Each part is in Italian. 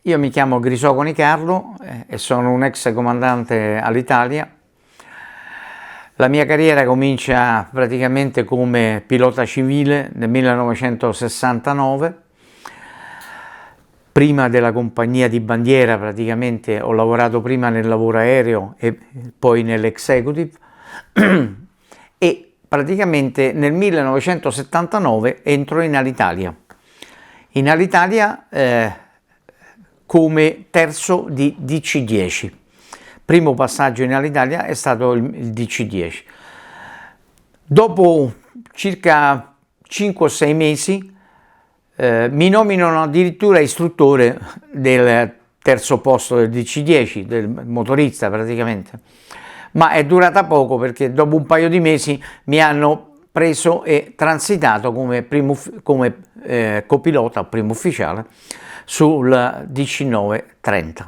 Io mi chiamo Grisoconi Carlo e sono un ex comandante all'Italia. La mia carriera comincia praticamente come pilota civile nel 1969. Prima della compagnia di bandiera praticamente ho lavorato prima nel lavoro aereo e poi nell'executive e praticamente nel 1979 entro in Alitalia. In Alitalia come terzo di DC-10. Primo passaggio in Alitalia è stato il DC-10. Dopo circa 5 o 6 mesi mi nominano addirittura istruttore del terzo posto del DC-10, del motorista praticamente. Ma è durata poco perché dopo un paio di mesi mi hanno preso e transitato come copilota o primo ufficiale sul DC-9-30.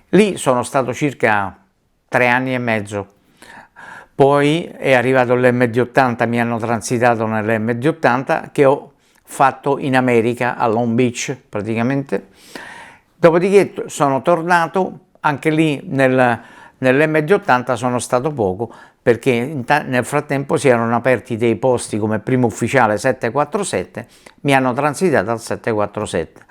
Lì sono stato circa 3 anni e mezzo. Poi è arrivato l'MD-80, mi hanno transitato nell'MD-80 che ho fatto in America, a Long Beach praticamente. Dopodiché sono tornato, anche lì nell'MD-80 sono stato poco, perché nel frattempo si erano aperti dei posti come primo ufficiale 747, mi hanno transitato al 747,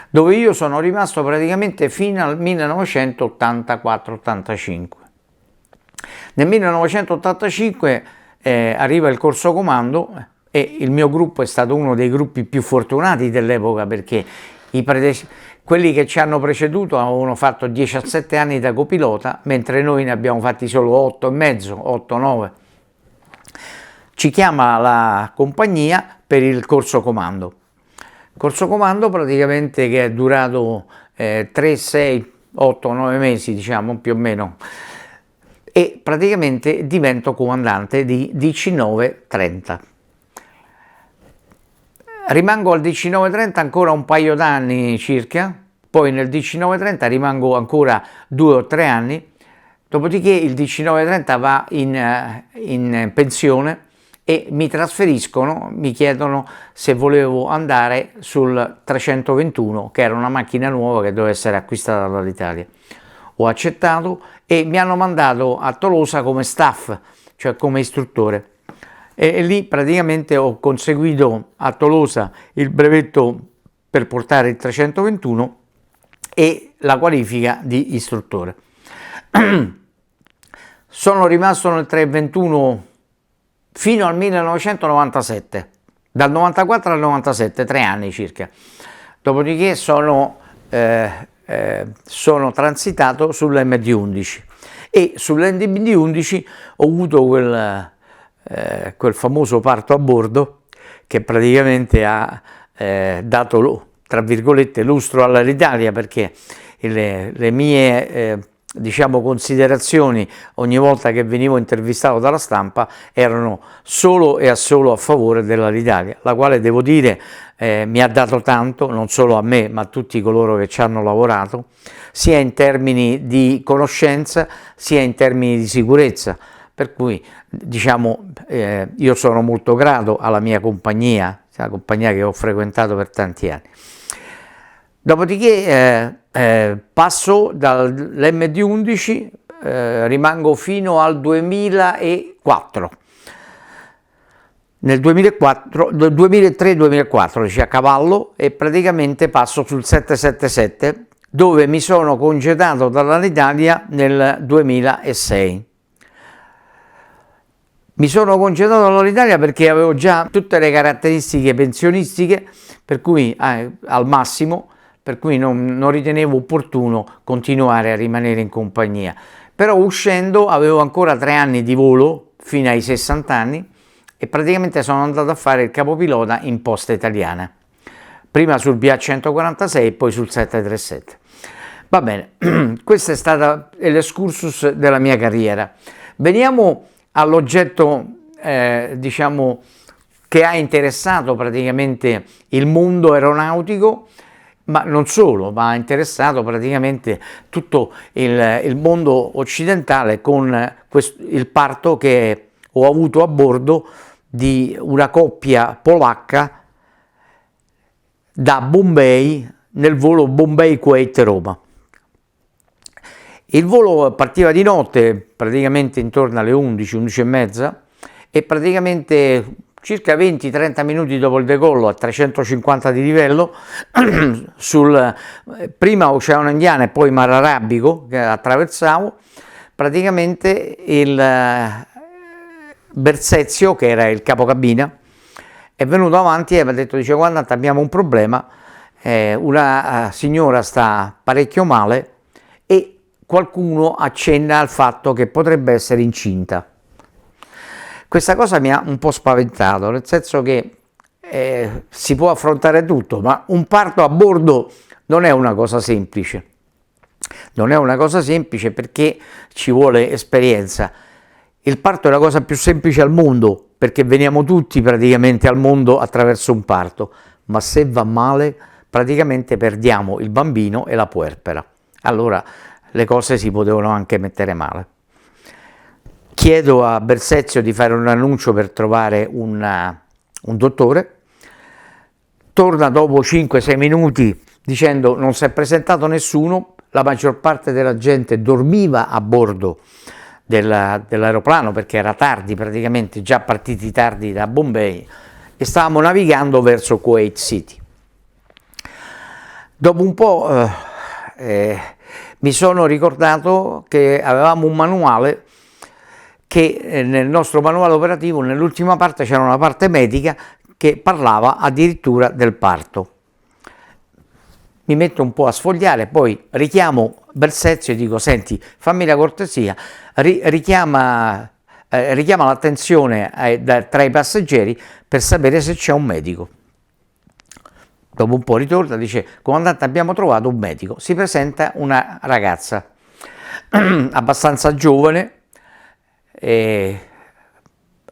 dove io sono rimasto praticamente fino al 1984-85. Nel 1985 arriva il corso comando e il mio gruppo è stato uno dei gruppi più fortunati dell'epoca, perché quelli che ci hanno preceduto avevano fatto 17 anni da copilota, mentre noi ne abbiamo fatti solo 8 e mezzo, 8-9. Ci chiama la compagnia per il corso comando. Corso comando praticamente che è durato 3, 6, 8, 9 mesi, diciamo più o meno, e praticamente divento comandante di DC-9-30. Rimango al DC-9-30 ancora un paio d'anni circa, poi nel DC-9-30 rimango ancora 2 o 3 anni, dopodiché il DC-9-30 va in pensione e mi trasferiscono, mi chiedono se volevo andare sul 321, che era una macchina nuova che doveva essere acquistata dall'Italia. Ho accettato e mi hanno mandato a Tolosa come staff, cioè come istruttore. E lì praticamente ho conseguito a Tolosa il brevetto per portare il 321 e la qualifica di istruttore. Sono rimasto nel 321 fino al 1997, dal 94 al 97, 3 anni circa. Dopodiché sono transitato sull'MD-11 e sull'MD-11 ho avuto quel famoso parto a bordo che praticamente ha dato, tra virgolette, lustro all'Italia, perché le mie diciamo considerazioni ogni volta che venivo intervistato dalla stampa erano solo e solo a favore dell'Alitalia, la quale devo dire mi ha dato tanto, non solo a me ma a tutti coloro che ci hanno lavorato, sia in termini di conoscenza sia in termini di sicurezza. Per cui diciamo io sono molto grato alla mia compagnia, la compagnia che ho frequentato per tanti anni. Dopodiché passo dall'MD-11, rimango fino al 2004. Nel 2003-2004 a cavallo, e praticamente passo sul 777, dove mi sono congedato dall'Alitalia nel 2006. Mi sono congedato dall'Italia perché avevo già tutte le caratteristiche pensionistiche, per cui al massimo, per cui non ritenevo opportuno continuare a rimanere in compagnia. Però uscendo avevo ancora 3 anni di volo fino ai 60 anni e praticamente sono andato a fare il capopilota in Posta Italiana, prima sul BA-146 e poi sul 737. Va bene, questo è stato l'escursus della mia carriera. Veniamo all'oggetto diciamo che ha interessato praticamente il mondo aeronautico, ma non solo, ma ha interessato praticamente tutto il mondo occidentale con il parto che ho avuto a bordo di una coppia polacca da Bombay nel volo Bombay-Kuwait-Roma. Il volo partiva di notte, praticamente intorno alle 11, 11 e mezza, e praticamente circa 20-30 minuti dopo il decollo, a 350 di livello, prima Oceano Indiano e poi Mar Arabico, che attraversavo, praticamente il Bersezio, che era il capocabina, è venuto avanti e mi ha detto, dice, guarda, abbiamo un problema, una signora sta parecchio male e qualcuno accenna al fatto che potrebbe essere incinta. Questa cosa mi ha un po' spaventato, nel senso che si può affrontare tutto, ma un parto a bordo non è una cosa semplice. Non è una cosa semplice perché ci vuole esperienza. Il parto è la cosa più semplice al mondo, perché veniamo tutti praticamente al mondo attraverso un parto, ma se va male praticamente perdiamo il bambino e la puerpera. Allora le cose si potevano anche mettere male. Chiedo a Bersezio di fare un annuncio per trovare un dottore, torna dopo 5-6 minuti dicendo non si è presentato nessuno, la maggior parte della gente dormiva a bordo dell'aeroplano perché era tardi, praticamente già partiti tardi da Bombay, e stavamo navigando verso Kuwait City. Dopo un po' mi sono ricordato che avevamo un manuale, che nel nostro manuale operativo nell'ultima parte c'era una parte medica che parlava addirittura del parto. Mi metto un po' a sfogliare, poi richiamo Bersezio e dico, senti, fammi la cortesia, richiama l'attenzione tra i passeggeri per sapere se c'è un medico. Dopo un po' ritorna, dice, comandante, abbiamo trovato un medico. Si presenta una ragazza abbastanza giovane,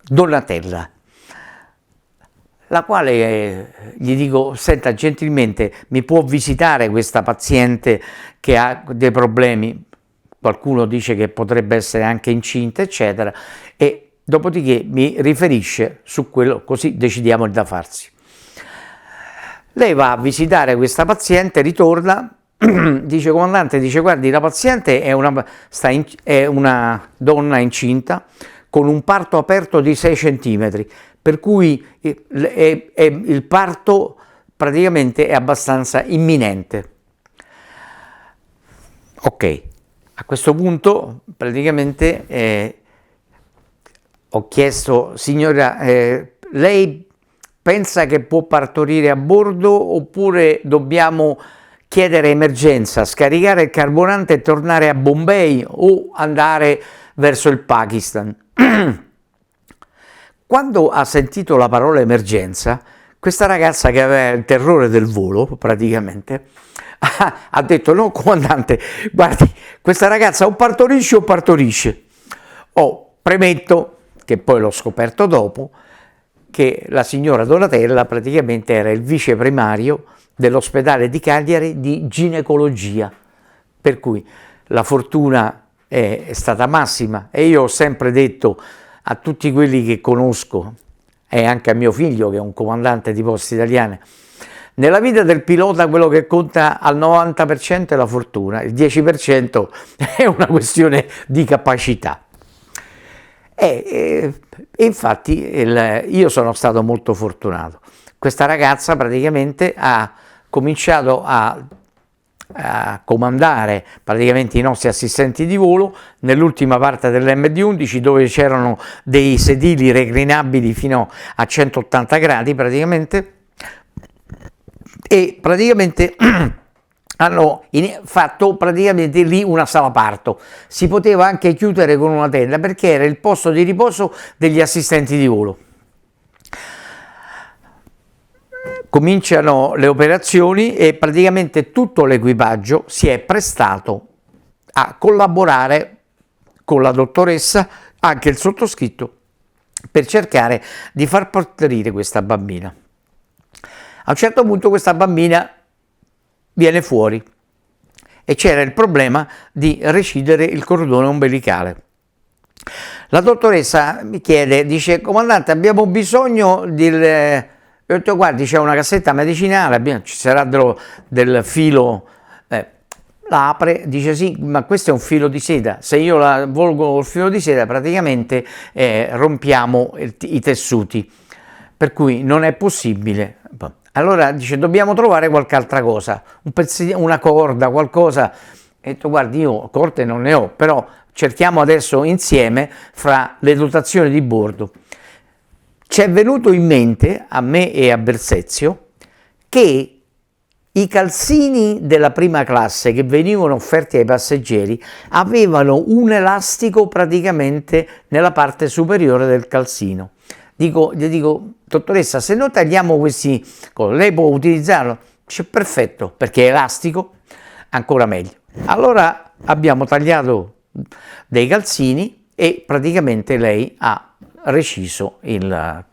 Donatella, la quale gli dico, senta, gentilmente mi può visitare questa paziente che ha dei problemi, qualcuno dice che potrebbe essere anche incinta, eccetera, e dopodiché mi riferisce su quello, così decidiamo il da farsi. Lei va a visitare questa paziente, ritorna, dice, comandante, dice, guardi, la paziente è una donna incinta con un parto aperto di 6 centimetri, per cui il parto praticamente è abbastanza imminente. Ok, a questo punto praticamente ho chiesto, signora, lei pensa che può partorire a bordo oppure dobbiamo chiedere emergenza, scaricare il carburante e tornare a Bombay o andare verso il Pakistan? Quando ha sentito la parola emergenza, questa ragazza, che aveva il terrore del volo praticamente, ha detto, no comandante, guardi, questa ragazza o partorisce. Premetto, che poi l'ho scoperto dopo, che la signora Donatella praticamente era il vice primario dell'ospedale di Cagliari di ginecologia, per cui la fortuna è stata massima. E io ho sempre detto a tutti quelli che conosco, e anche a mio figlio che è un comandante di Poste Italiane, nella vita del pilota quello che conta al 90% è la fortuna, il 10% è una questione di capacità. E infatti io sono stato molto fortunato. Questa ragazza praticamente ha cominciato a comandare praticamente i nostri assistenti di volo nell'ultima parte dell'MD-11, dove c'erano dei sedili reclinabili fino a 180 gradi praticamente, e praticamente hanno fatto praticamente lì una sala parto. Si poteva anche chiudere con una tenda perché era il posto di riposo degli assistenti di volo. Cominciano le operazioni e praticamente tutto l'equipaggio si è prestato a collaborare con la dottoressa, anche il sottoscritto, per cercare di far partorire questa bambina. A un certo punto questa bambina viene fuori e c'era il problema di recidere il cordone ombelicale. La dottoressa mi chiede, dice, comandante, abbiamo bisogno ho detto guardi c'è una cassetta medicinale, ci sarà del filo, la apre, dice sì, ma questo è un filo di seta, se io la avvolgo col filo di seta praticamente rompiamo i tessuti, per cui non è possibile. Allora dice dobbiamo trovare qualche altra cosa, una corda, qualcosa. Ho detto guardi io corde non ne ho, però cerchiamo adesso insieme fra le dotazioni di bordo. Ci è venuto in mente a me e a Bersezio che i calzini della prima classe che venivano offerti ai passeggeri avevano un elastico praticamente nella parte superiore del calzino. Gli dico, dottoressa, se noi tagliamo questi, lei può utilizzarlo? Dice, perfetto, perché è elastico, ancora meglio. Allora abbiamo tagliato dei calzini e praticamente lei ha reciso il.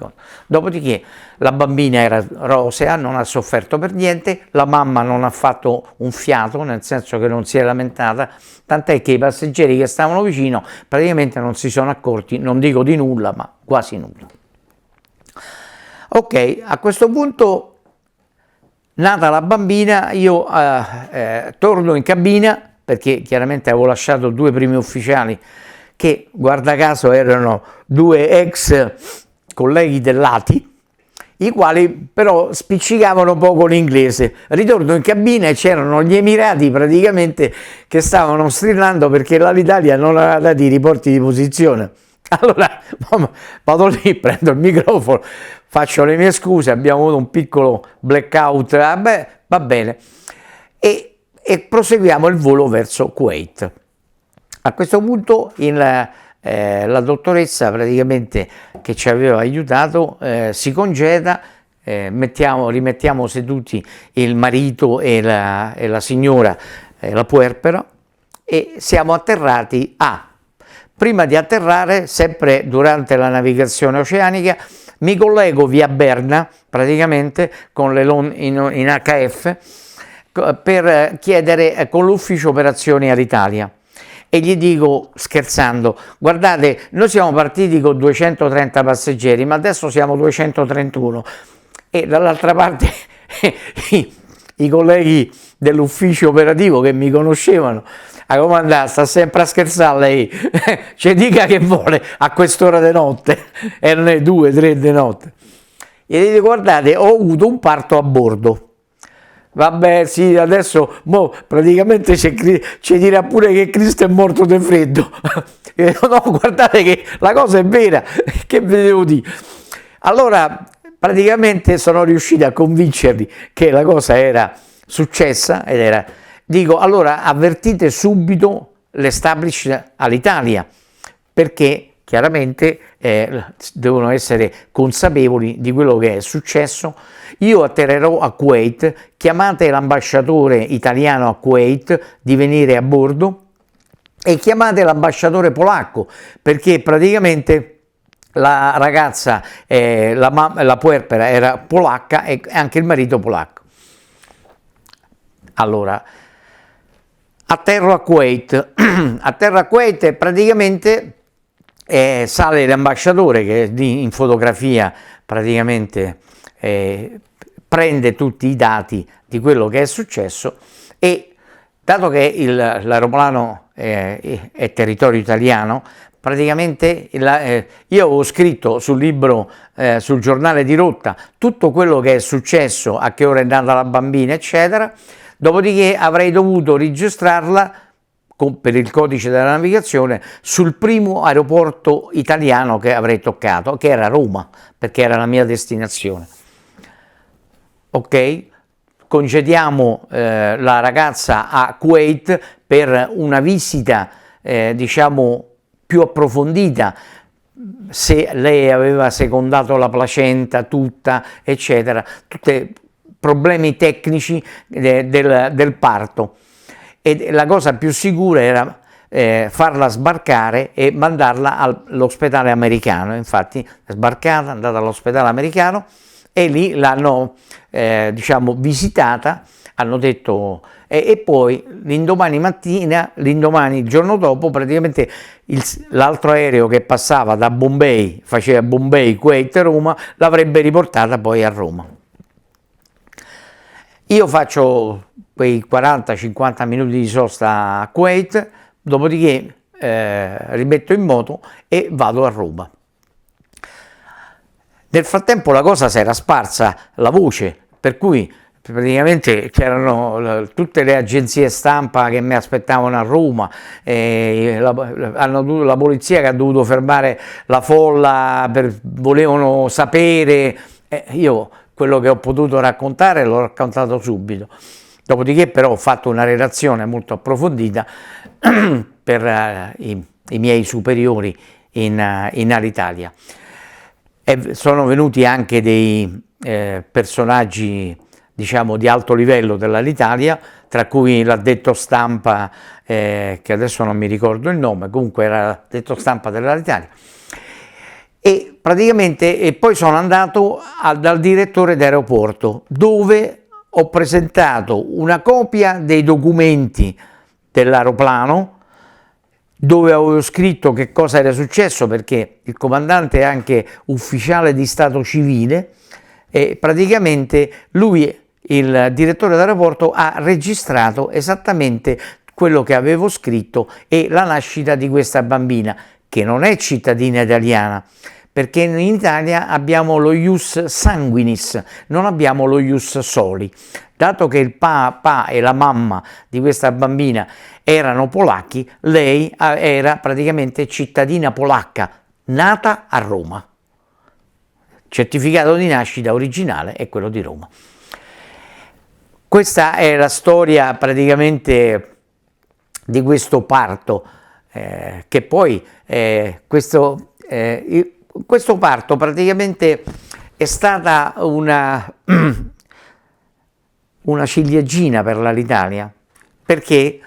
Dopodiché la bambina era rosea, non ha sofferto per niente, la mamma non ha fatto un fiato, nel senso che non si è lamentata, tant'è che i passeggeri che stavano vicino praticamente non si sono accorti, non dico di nulla, ma quasi nulla. Ok, a questo punto, nata la bambina, io torno in cabina, perché chiaramente avevo lasciato 2 primi ufficiali che guarda caso erano 2 ex colleghi dell'ATI, i quali però spiccicavano poco l'inglese. Ritorno in cabina e c'erano gli Emirati praticamente che stavano strillando perché l'Alitalia non aveva dato i riporti di posizione. Allora vado lì, prendo il microfono, faccio le mie scuse, abbiamo avuto un piccolo blackout, vabbè, va bene, e proseguiamo il volo verso Kuwait. A questo punto la dottoressa praticamente che ci aveva aiutato si congeda, rimettiamo seduti il marito e la signora, la puerpera, e siamo atterrati prima di atterrare, sempre durante la navigazione oceanica, mi collego via Berna praticamente con in HF per chiedere con l'ufficio operazioni Alitalia. E gli dico scherzando, guardate, noi siamo partiti con 230 passeggeri, ma adesso siamo 231 e dall'altra parte i colleghi dell'ufficio operativo che mi conoscevano, a comandare, sta sempre a scherzare lei, ci dica che vuole a quest'ora di notte, erano le 2, 3 di notte. E gli dico, guardate, ho avuto un parto a bordo. Vabbè, sì, adesso praticamente ci dirà pure che Cristo è morto di freddo. No, guardate che la cosa è vera, che ve devo dire? Allora, praticamente sono riuscito a convincerli che la cosa era successa dico, allora avvertite subito l'establishment all'Italia, perché chiaramente devono essere consapevoli di quello che è successo. Io atterrerò a Kuwait, chiamate l'ambasciatore italiano a Kuwait di venire a bordo e chiamate l'ambasciatore polacco, perché praticamente la ragazza, la puerpera era polacca e anche il marito polacco. Allora, atterro a Kuwait, e praticamente sale l'ambasciatore che in fotografia praticamente prende tutti i dati di quello che è successo e dato che l'aeroplano è territorio italiano, praticamente io avevo scritto sul libro, sul giornale di rotta, tutto quello che è successo, a che ora è nata la bambina, eccetera, dopodiché avrei dovuto registrarla per il codice della navigazione sul primo aeroporto italiano che avrei toccato, che era Roma, perché era la mia destinazione. Ok? Congediamo la ragazza a Kuwait per una visita, diciamo, più approfondita, se lei aveva secondato la placenta tutta, eccetera, tutti problemi tecnici del parto. E la cosa più sicura era farla sbarcare e mandarla all'ospedale americano. Infatti è sbarcata, è andata all'ospedale americano e lì l'hanno diciamo visitata, hanno detto e poi l'indomani mattina, il giorno dopo, praticamente l'altro aereo che passava da Bombay, faceva Bombay, Kuwait, Roma, l'avrebbe riportata poi a Roma. Io faccio quei 40-50 minuti di sosta a Kuwait, dopodiché rimetto in moto e vado a Roma. Nel frattempo la cosa si era sparsa, la voce, per cui praticamente c'erano tutte le agenzie stampa che mi aspettavano a Roma, la polizia che ha dovuto fermare la folla, volevano sapere, io quello che ho potuto raccontare l'ho raccontato subito, dopodiché però ho fatto una relazione molto approfondita per i miei superiori in Alitalia. Sono venuti anche dei personaggi, diciamo, di alto livello dell'Alitalia, tra cui l'addetto stampa, che adesso non mi ricordo il nome, comunque era l'addetto stampa dell'Alitalia, e praticamente poi sono andato dal direttore d'aeroporto, dove ho presentato una copia dei documenti dell'aeroplano, dove avevo scritto che cosa era successo, perché il comandante è anche ufficiale di stato civile e praticamente lui, il direttore d'aeroporto, ha registrato esattamente quello che avevo scritto e la nascita di questa bambina, che non è cittadina italiana, perché in Italia abbiamo lo ius sanguinis, non abbiamo lo ius soli. Dato che il papà e la mamma di questa bambina erano polacchi, lei era praticamente cittadina polacca, nata a Roma. Certificato di nascita originale è quello di Roma. Questa è la storia praticamente di questo parto, che poi questo parto praticamente è stata una ciliegina per l'Alitalia, perché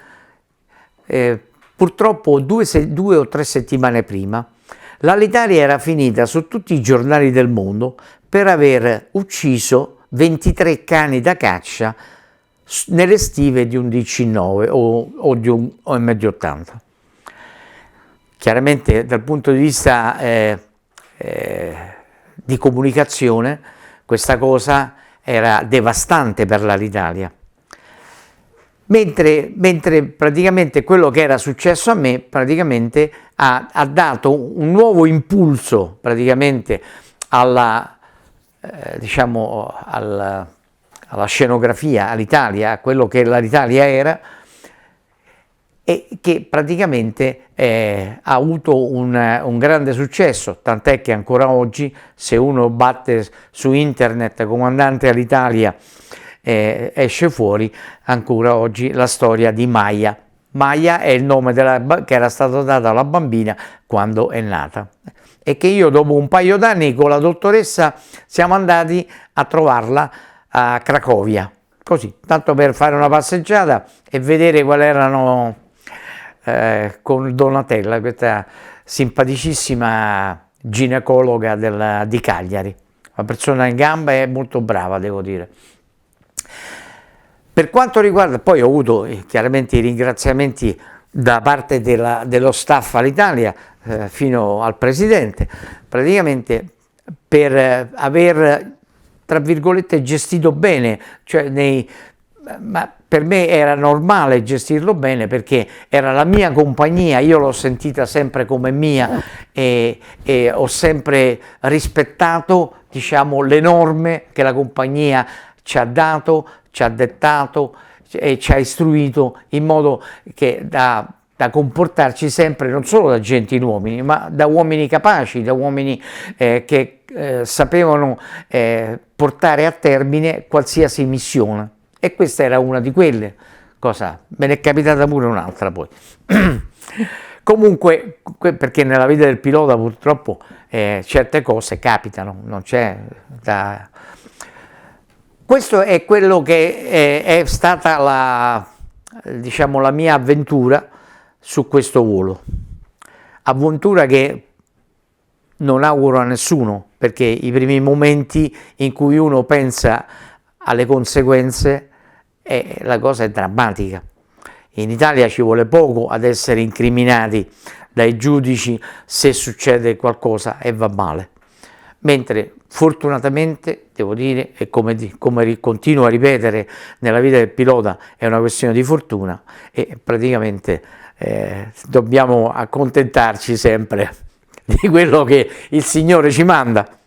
purtroppo due o tre settimane prima l'Alitalia era finita su tutti i giornali del mondo per aver ucciso 23 cani da caccia nelle stive di un DC-9 o di un OMG-80. Chiaramente dal punto di vista di comunicazione questa cosa era devastante per l'Alitalia, mentre praticamente quello che era successo a me praticamente ha dato un nuovo impulso praticamente alla, diciamo alla scenografia, all'Italia, a quello che l'Alitalia era, e che praticamente ha avuto un grande successo, tant'è che ancora oggi, se uno batte su internet comandante Alitalia, esce fuori ancora oggi la storia di Maya. Maya è il nome che era stato dato alla bambina quando è nata, e che io dopo un paio d'anni con la dottoressa siamo andati a trovarla a Cracovia, così, tanto per fare una passeggiata e vedere quali erano, con Donatella, questa simpaticissima ginecologa di Cagliari, una persona in gamba e molto brava, devo dire. Per quanto riguarda, poi ho avuto chiaramente i ringraziamenti da parte dello staff Alitalia fino al presidente, praticamente per aver, tra virgolette, gestito bene, cioè ma per me era normale gestirlo bene, perché era la mia compagnia, io l'ho sentita sempre come mia e ho sempre rispettato, diciamo, le norme che la compagnia ci ha dato, ci ha dettato e ci ha istruito in modo che da comportarci sempre non solo da gentiluomini, ma da uomini capaci, da uomini che sapevano portare a termine qualsiasi missione. E questa era una di quelle. Cosa? Me ne è capitata pure un'altra poi. Comunque, perché nella vita del pilota purtroppo certe cose capitano, non c'è da... Questo è quello che è stata diciamo, la mia avventura su questo volo. Avventura che non auguro a nessuno, perché i primi momenti in cui uno pensa alle conseguenze e la cosa è drammatica. In Italia ci vuole poco ad essere incriminati dai giudici se succede qualcosa e va male, mentre fortunatamente devo dire, e come continuo a ripetere, nella vita del pilota è una questione di fortuna e praticamente dobbiamo accontentarci sempre di quello che il Signore ci manda.